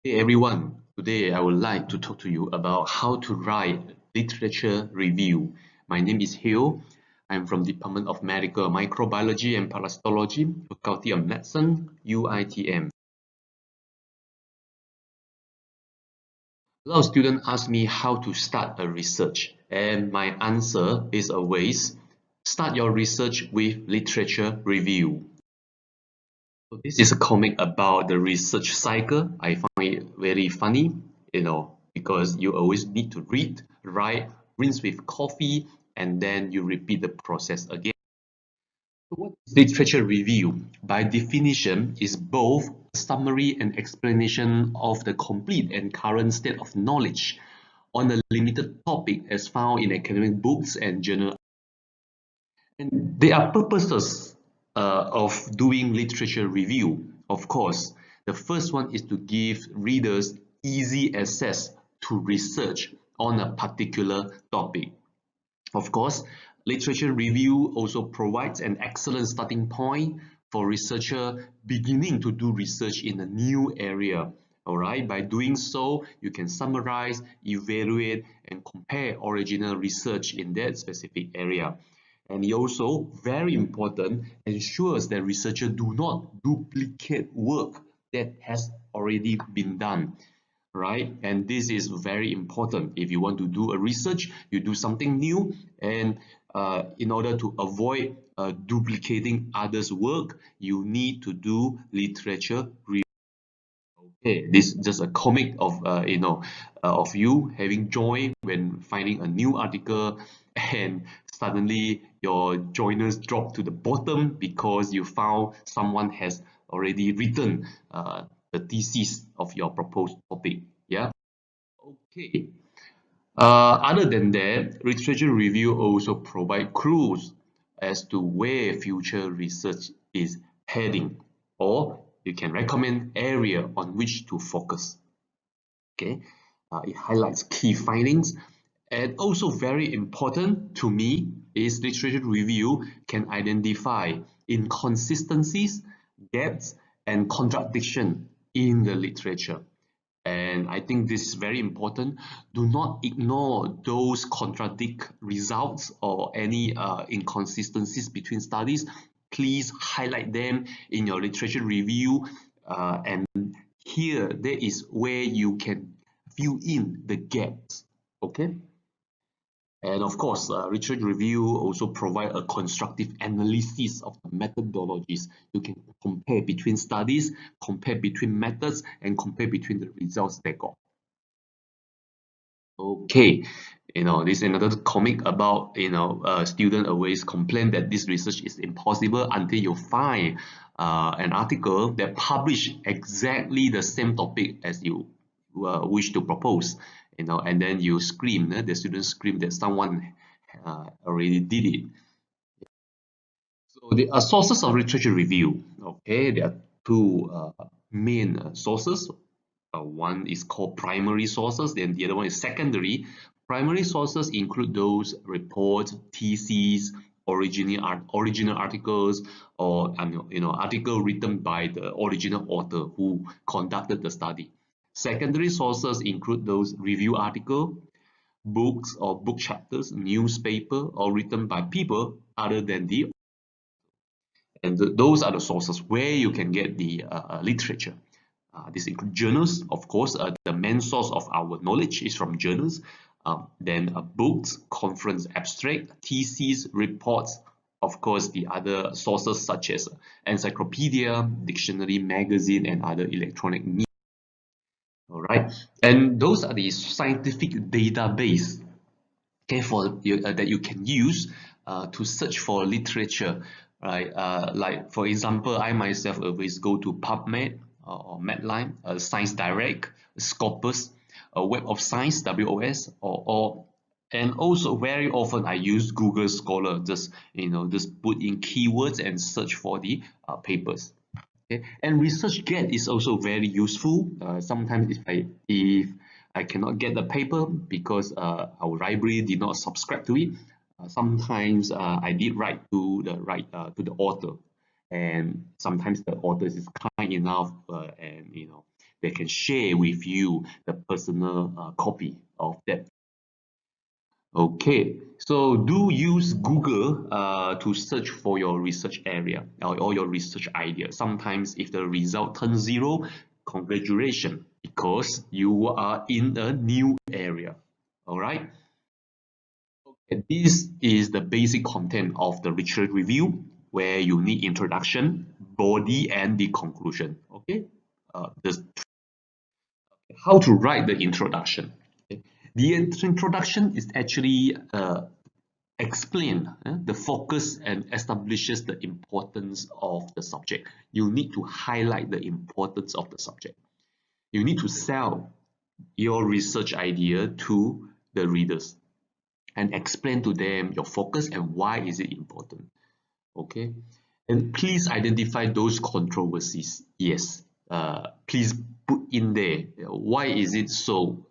Hey everyone, today I would like to talk to you about how to write literature review. My name is Hill. I'm from Department of Medical Microbiology and Parasitology, Faculty of Medicine, UITM. A lot of students ask me how to start a research, and my answer is always start your research with literature review. So this is a comic about the research cycle. I find it very funny, because you always need to read, write, rinse with coffee, and then you repeat the process again. So what is literature review? By definition, is both a summary and explanation of the complete and current state of knowledge on a limited topic as found in academic books and journal. And there are purposes of doing literature review. Of course, the first one is to give readers easy access to research on a particular topic. Of course, literature review also provides an excellent starting point for researcher beginning to do research in a new area. All right, by doing so, you can summarize, evaluate, and compare original research in that specific area. And it also, very important, ensures that researchers do not duplicate work that has already been done, right? And this is very important. If you want to do a research, you do something new, and in order to avoid duplicating others' work, you need to do literature review. Okay, this is just a comic of of you having joy when finding a new article, and suddenly your joiners drop to the bottom because you found someone has already written the thesis of your proposed topic. Yeah. Okay. Other than that, literature review also provide clues as to where future research is heading, or you can recommend area on which to focus. Okay, it highlights key findings, and also very important to me is literature review can identify inconsistencies, gaps, and contradiction in the literature. And I think this is very important. Do not ignore those contradict results or any inconsistencies between studies. Please highlight them in your literature review. And here, there is where you can fill in the gaps. Okay. And of course, literature review also provide a constructive analysis of the methodologies. You can compare between studies, compare between methods, and compare between the results they got. Okay, this is another comic about, student always complain that this research is impossible until you find an article that publish exactly the same topic as you wish to propose, and then you scream, the students scream that someone already did it. So the sources of literature review, okay, there are two main sources. One is called primary sources, then the other one is secondary. Primary sources include those reports, theses, original articles, or article written by the original author who conducted the study. Secondary sources include those review article, books or book chapters, newspaper, or written by people other than the, and those are the sources where you can get the literature. This includes journals, of course. The main source of our knowledge is from journals. Then books, conference abstract, theses, reports. Of course, the other sources such as encyclopedia, dictionary, magazine, and other electronic media. All right, and those are the scientific database, okay, for you, that you can use to search for literature, right? Like for example, I myself always go to PubMed or Medline, Science Direct, Scopus, Web of Science (WOS), and also very often I use Google Scholar. Just put in keywords and search for the papers. Okay, and ResearchGate is also very useful. Sometimes if I cannot get the paper because our library did not subscribe to it, sometimes I did write to the author, and sometimes the author is kind enough and they can share with you the personal copy of that. Okay, so do use Google to search for your research area or your research idea. Sometimes if the result turns zero, congratulations, because you are in a new area. All right. And this is the basic content of the literature review, where you need introduction, body, and the conclusion. Okay, how to write the introduction. Okay? The introduction is actually explain the focus and establishes the importance of the subject. You need to highlight the importance of the subject. You need to sell your research idea to the readers and explain to them your focus and why is it important. Okay, and please identify those controversies. Yes, please put in there why is it so,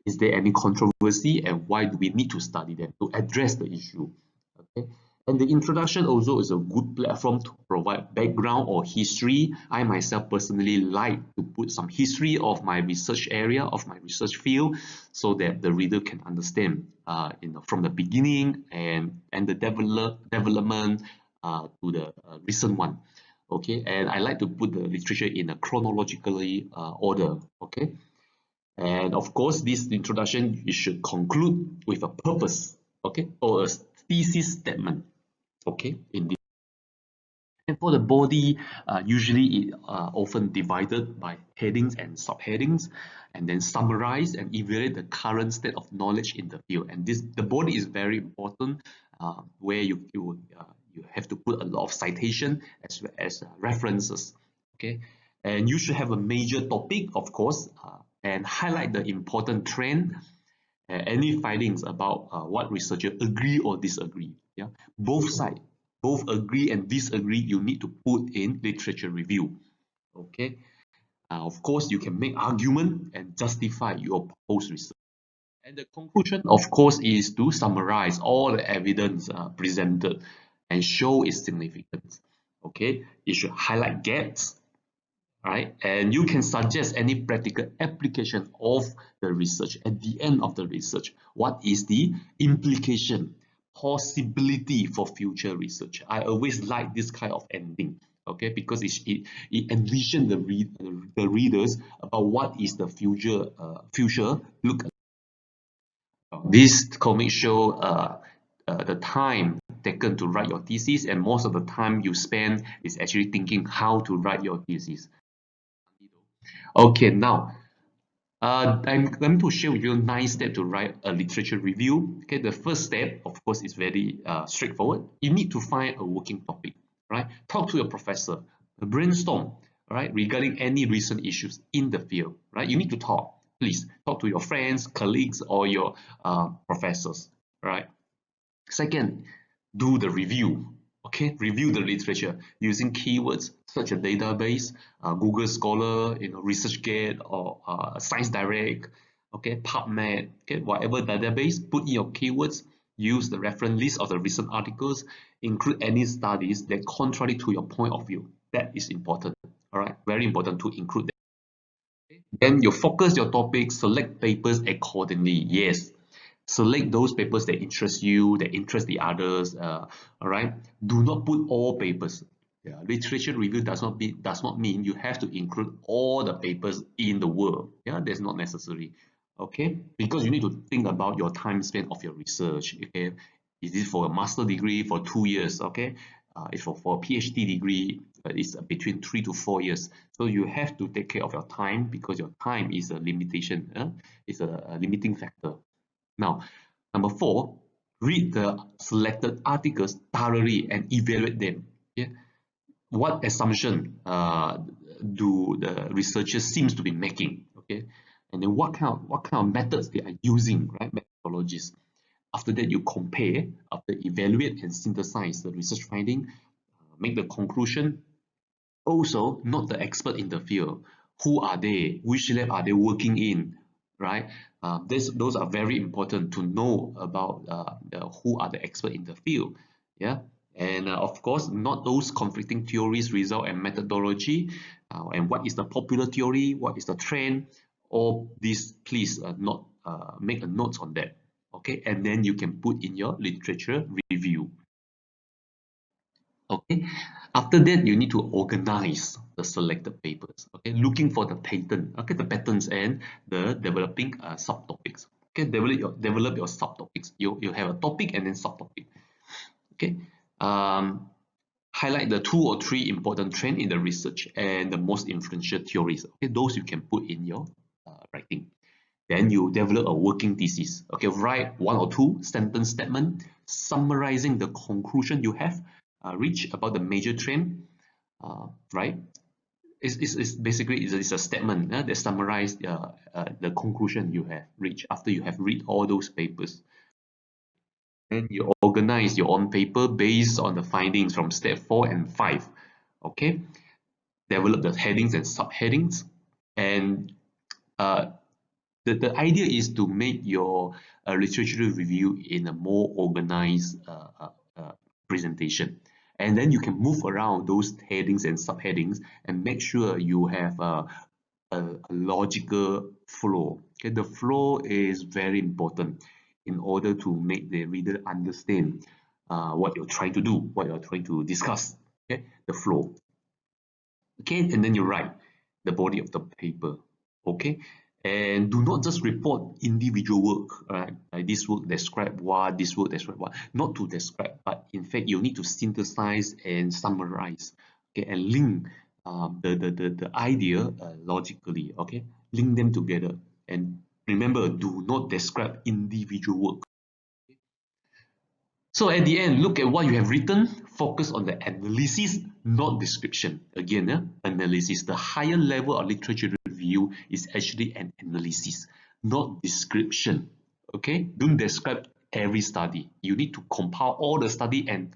is there any controversy and why do we need to study them to address the issue. Okay, and the introduction also is a good platform to provide background or history. I myself personally like to put some history of my research area, of my research field, so that the reader can understand, from the beginning and the development to the recent one. Okay, and I like to put the literature in a chronologically order. Okay, and of course, this introduction you should conclude with a purpose. Okay, or a thesis statement. Okay, indeed. And for the body, usually it often divided by headings and subheadings, and then summarize and evaluate the current state of knowledge in the field. And the body is very important, where you have to put a lot of citation as well as references. Okay, and you should have a major topic, of course, and highlight the important trend, any findings about what researchers agree or disagree. Yeah, both sides, both agree and disagree, you need to put in literature review. Okay, of course, you can make argument and justify your proposed research. And the conclusion, of course, is to summarize all the evidence presented and show its significance. Okay, it should highlight gaps, right? And you can suggest any practical application of the research at the end of the research. What is the implication, possibility for future research? I always like this kind of ending, okay, because it envisions the readers about what is the future look. This comic show the time taken to write your thesis, and most of the time you spend is actually thinking how to write your thesis. Okay, now I'm going to share with you 9 steps to write a literature review. Okay, the first step, of course, is very straightforward. You need to find a working topic, right? Talk to your professor, brainstorm, right, regarding any recent issues in the field, right? You need to talk. Please talk to your friends, colleagues, or your professors, right? Second, do the review. Okay, review the literature using keywords such as database, Google Scholar, ResearchGate, or Science Direct. Okay, PubMed. Okay, whatever database, put in your keywords. Use the reference list of the recent articles. Include any studies that contradict to your point of view. That is important. All right, very important to include that. Then you focus your topic, select papers accordingly. Yes, select those papers that interest you, that interest the others. All right, do not put all papers. Yeah, literature review does not mean you have to include all the papers in the world. Yeah, that's not necessary. Okay, because you need to think about your time spent of your research. Okay, is it for a master degree for 2 years? Okay, if for a PhD degree, it's between 3 to 4 years. So you have to take care of your time, because your time is a limitation. It's a limiting factor. Now, number 4, read the selected articles thoroughly and evaluate them. Yeah? What assumption do the researchers seems to be making? Okay, and then what kind of methods they are using, right? Methodologies. After that, you compare, after evaluate and synthesize the research finding, make the conclusion. Also, not the expert in the field. Who are they? Which lab are they working in? Right? Those are very important to know about who are the expert in the field. Yeah. And of course, not those conflicting theories, result, and methodology. and what is the popular theory, what is the trend, all these, please not make a note on that. Okay, and then you can put in your literature review. Okay, after that you need to organize the selected papers. Okay, looking for the pattern, okay, the patterns and the developing subtopics. Okay, develop your subtopics. You have a topic and then subtopic. Okay, highlight the 2 or 3 important trends in the research and the most influential theories. Okay, those you can put in your writing. Then you develop a working thesis. Okay, write 1 or 2 sentence statement summarizing the conclusion you have reached about the major trend. Right? It's basically it's a statement that summarizes the conclusion you have reached after you have read all those papers. Then you organize your own paper based on the findings from step 4 and 5. Okay, develop the headings and subheadings, and uh, the idea is to make your literature review in a more organized presentation. And then you can move around those headings and subheadings and make sure you have a logical flow. Okay, the flow is very important in order to make the reader understand what you're trying to do, what you're trying to discuss. Okay, the flow. Okay, and then you write the body of the paper. Okay, and do not just report individual work. Right, like this work describe what, this work describe what. Not to describe, but in fact you need to synthesize and summarize. Okay, and link the idea logically. Okay, link them together, and remember, do not describe individual work. So at the end, look at what you have written, focus on the analysis, not description. Again, analysis. The higher level of literature review is actually an analysis, not description. Okay, don't describe every study. You need to compile all the study and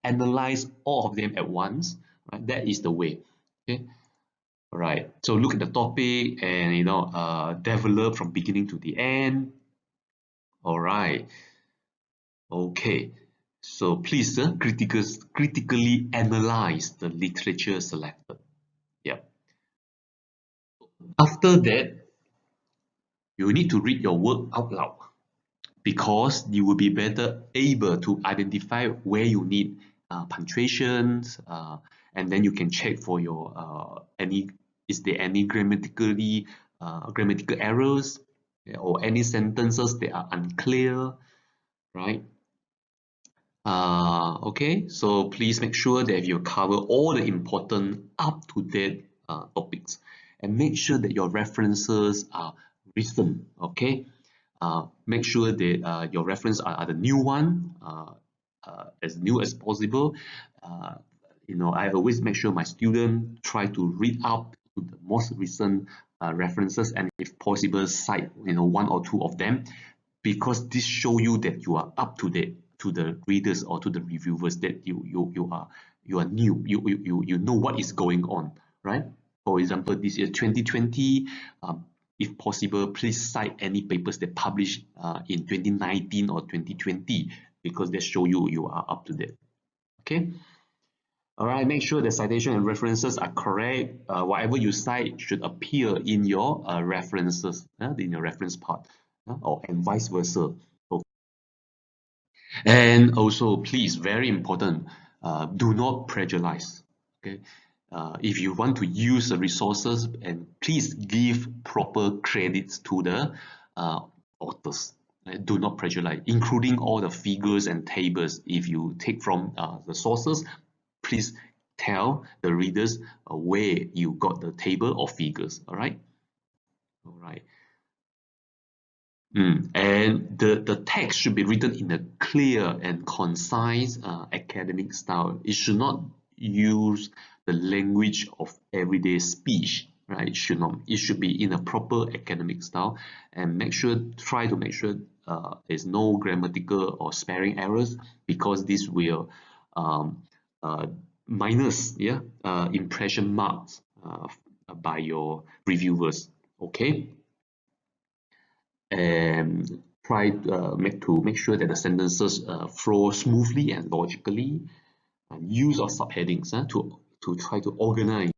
analyze all of them at once. Right? That is the way. Okay. All right. So look at the topic and develop from beginning to the end. All right. Okay, so please critically analyze the literature selected. Yeah. After that, you need to read your work out loud because you will be better able to identify where you need punctuations, and then you can check for your any is there any grammatical errors, yeah, or any sentences that are unclear, right? Okay, so please make sure that you cover all the important up-to-date topics and make sure that your references are recent. Okay, make sure that your reference are the new one, as new as possible. Uh, I always make sure my student try to read up to the most recent references, and if possible, cite 1 or 2 of them, because this show you that you are up to date to the readers or to the reviewers, that you are new, you know what is going on, right? For example, this year 2020, if possible, please cite any papers that published in 2019 or 2020, because they show you are up to date. Okay. All right, make sure the citation and references are correct. Whatever you cite should appear in your references, in your reference part, and vice versa. Okay. And also, please, very important, do not plagiarize. Okay, if you want to use the resources, and please give proper credits to the authors. Do not plagiarize, including all the figures and tables. If you take from the sources, please tell the readers where you got the table or figures. All right. All right. And the text should be written in a clear and concise academic style. It should not use the language of everyday speech, right? It should not. It should be in a proper academic style, and try to make sure there's no grammatical or spelling errors, because this will uh, minus, impression marks by your reviewers. Okay. And try to make sure that the sentences flow smoothly and logically, and use of subheadings to try to organize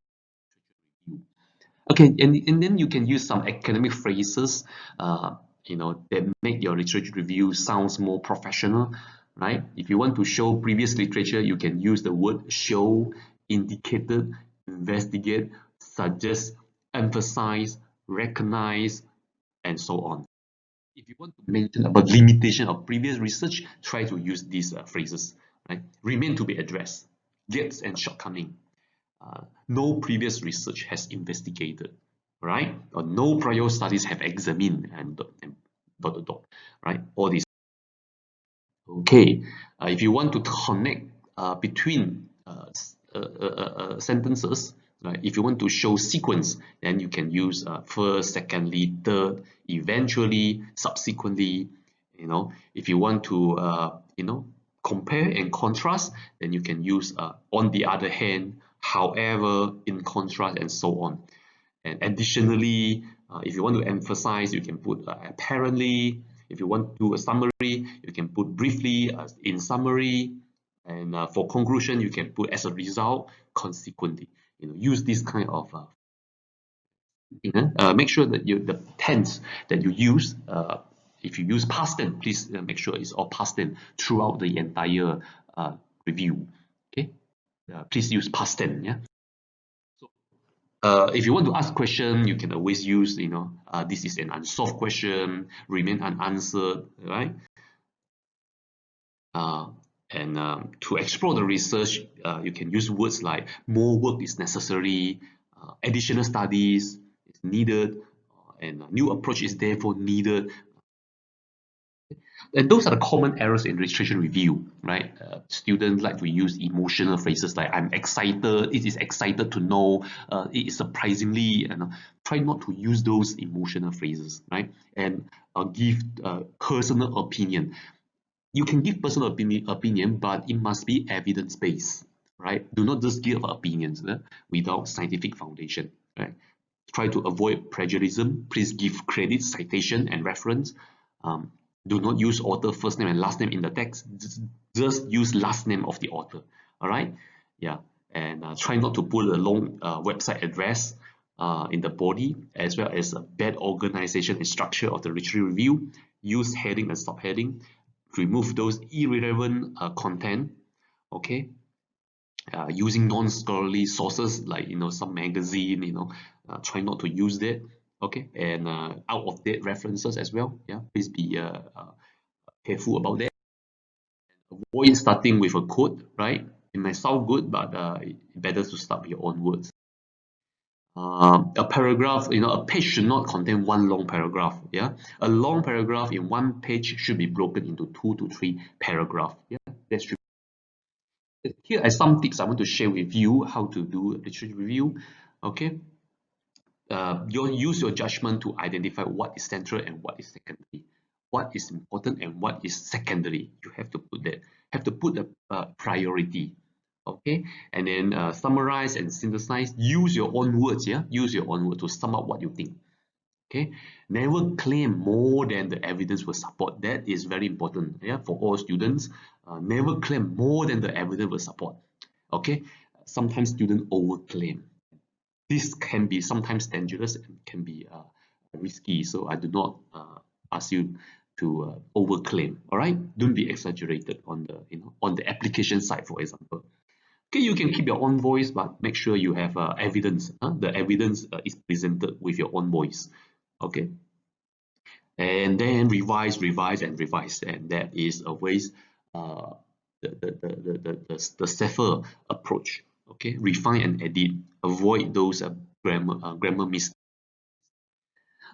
Okay, and then you can use some academic phrases, that make your literature review sounds more professional, right? If you want to show previous literature, you can use the word show, indicated, investigate, suggest, emphasize, recognize, and so on. If you want to mention about limitation of previous research, try to use these phrases, right? Remain to be addressed, gaps and shortcoming. No previous research has investigated, right? Or no prior studies have examined and dot dot dot, right? All these. Okay, if you want to connect between sentences, right? If you want to show sequence, then you can use first, secondly, third, eventually, subsequently. If you want to compare and contrast, then you can use on the other hand, however, in contrast, and so on. And additionally, if you want to emphasize, you can put apparently. If you want to do a summary, you can put briefly in summary. And for conclusion, you can put as a result, consequently. Use this kind of make sure that the tense that you use, if you use past tense, please make sure it's all past tense throughout the entire review. Okay, please use past tense. Yeah. If you want to ask question, you can always use, this is an unsolved question, remain unanswered, right? Uh, and to explore the research, you can use words like more work is necessary, additional studies is needed, and a new approach is therefore needed. And those are the common errors in literature review, right? Students like to use emotional phrases like "I'm excited," "It is excited to know," "It is surprisingly," and try not to use those emotional phrases, right? And give personal opinion. You can give personal opinion, but it must be evidence-based, right? Do not just give opinions without scientific foundation, right? Try to avoid plagiarism. Please give credit, citation, and reference. Um, do not use author first name and last name in the text. Just use last name of the author. All right? Yeah. And try not to put a long website address in the body, as well as a bad organization and structure of the literature review. Use heading and subheading. Remove those irrelevant content. Okay. Using non-scholarly sources like some magazine, try not to use that. Okay, and out of date references as well. Yeah, please be careful about that. Avoid starting with a quote, right? It might sound good, but better to start with your own words. A paragraph, a page should not contain one long paragraph. Yeah, a long paragraph in one page should be broken into 2 to 3 paragraphs. Yeah, that's true. Here are some tips I want to share with you how to do a literature review. Okay, you use your judgment to identify what is central and what is secondary, what is important and what is secondary. You have to put that, have to put a priority. Okay, and then summarize and synthesize. Use your own words. Yeah, use your own words to sum up what you think. Okay, never claim more than the evidence will support. That is very important. Yeah, for all students, never claim more than the evidence will support. Okay, sometimes students overclaim. This can be sometimes dangerous and can be risky. So I do not ask you to overclaim. All right, don't be exaggerated on the on the application side, for example. Okay, you can keep your own voice, but make sure you have evidence. The evidence is presented with your own voice. Okay, and then revise, revise, and revise, and that is always uh, the safer approach. Okay, refine and edit, avoid those grammar mistakes.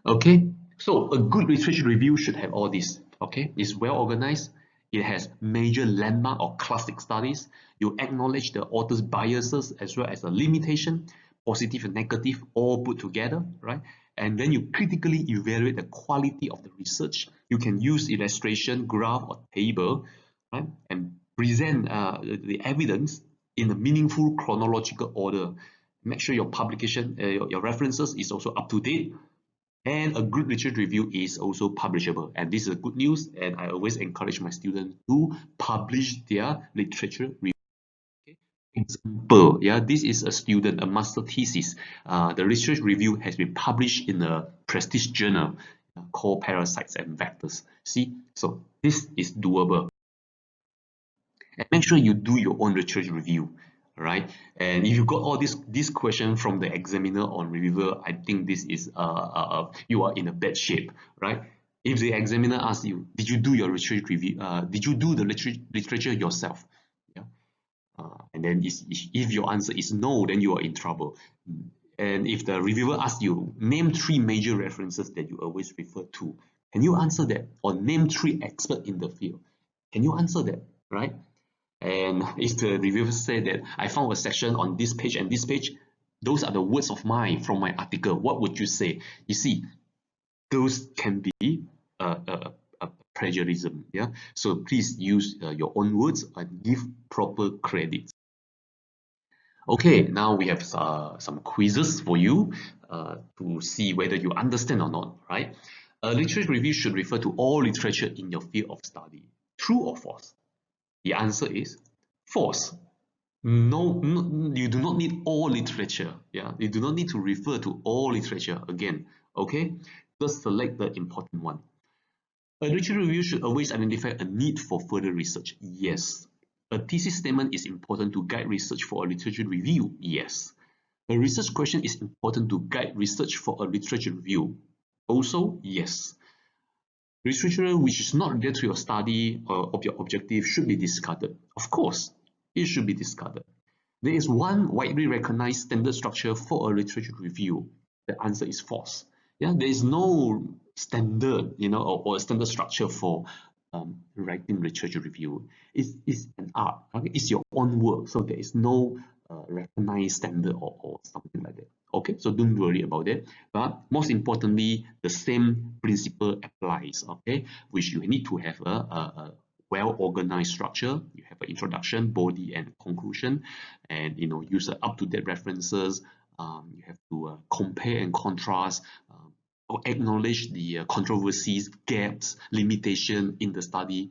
Okay, so a good literature review should have all this. Okay, it's well organized. It has major landmark or classic studies. You acknowledge the author's biases as well as the limitation, positive and negative, all put together, right? And then you critically evaluate the quality of the research. You can use illustration, graph, or table, right? And present the evidence in a meaningful chronological order. Make sure your publication, your references is also up to date, and a good literature review is also publishable. And this is good news. And I always encourage my students to publish their literature review. Okay? example, yeah, this is a student, a master thesis. The research review has been published in a prestige journal called Parasites and Vectors. See, so this is doable. And make sure you do your own research review, right? And if you got all this question from the examiner or reviewer, I think this is you are in a bad shape, right? If the examiner asks you, did you do your research review? Did you do the literature yourself? Yeah. And then if your answer is no, then you are in trouble. And if the reviewer asks you, name 3 major references that you always refer to, can you answer that? Or name 3 experts in the field. Can you answer that, right? And if the reviewer said that I found a section on this page and this page, those are the words of mine from my article, what would you say? You see, those can be a plagiarism. Yeah, so please use your own words and give proper credit. Okay, now we have some quizzes for you to see whether you understand or not, right? A literature review should refer to all literature in your field of study. True or false? The answer is false. No, no, you do not need all literature. Yeah, you do not need to refer to all literature again. Okay, just select the important one. A literature review should always identify a need for further research. Yes. A thesis statement is important to guide research for a literature review. Yes. A research question is important to guide research for a literature review. Also, yes. Literature which is not related to your study or of your objective should be discarded. Of course, it should be discarded. There is one widely recognized standard structure for a literature review. The answer is false. Yeah, there is no standard, or a standard structure for writing literature review. It's an art. Okay? It's your own work, so there is no recognized standard or something like that. Okay, so don't worry about it. But most importantly, the same principle applies. Okay, which you need to have a well-organized structure. You have an introduction, body, and conclusion, and use up-to-date references. You have to compare and contrast, or acknowledge the controversies, gaps, limitation in the study.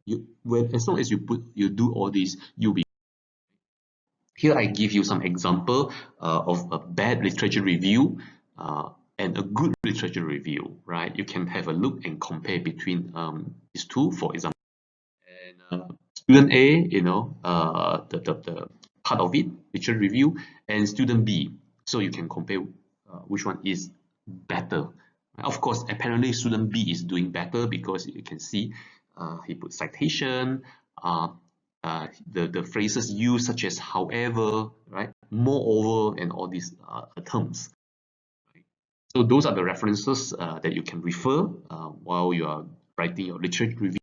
As long as you do all this, you'll be. Here I give you some example of a bad literature review and a good literature review, right? You can have a look and compare between these two, for example. And student A, the part of it, literature review, and student B. So you can compare which one is better. Of course, apparently student B is doing better because you can see he put citation, the phrases used such as however, right, moreover, and all these terms. So those are the references that you can refer while you are writing your literature review.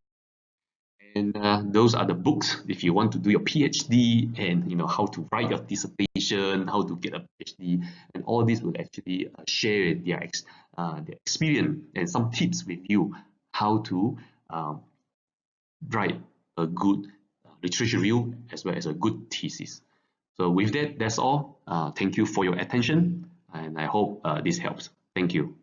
And those are the books if you want to do your PhD, and how to write your dissertation, how to get a PhD, and all these will actually share their experience and some tips with you how to write a good literature review as well as a good thesis. So with that, that's all. Thank you for your attention, and I hope this helps. Thank you.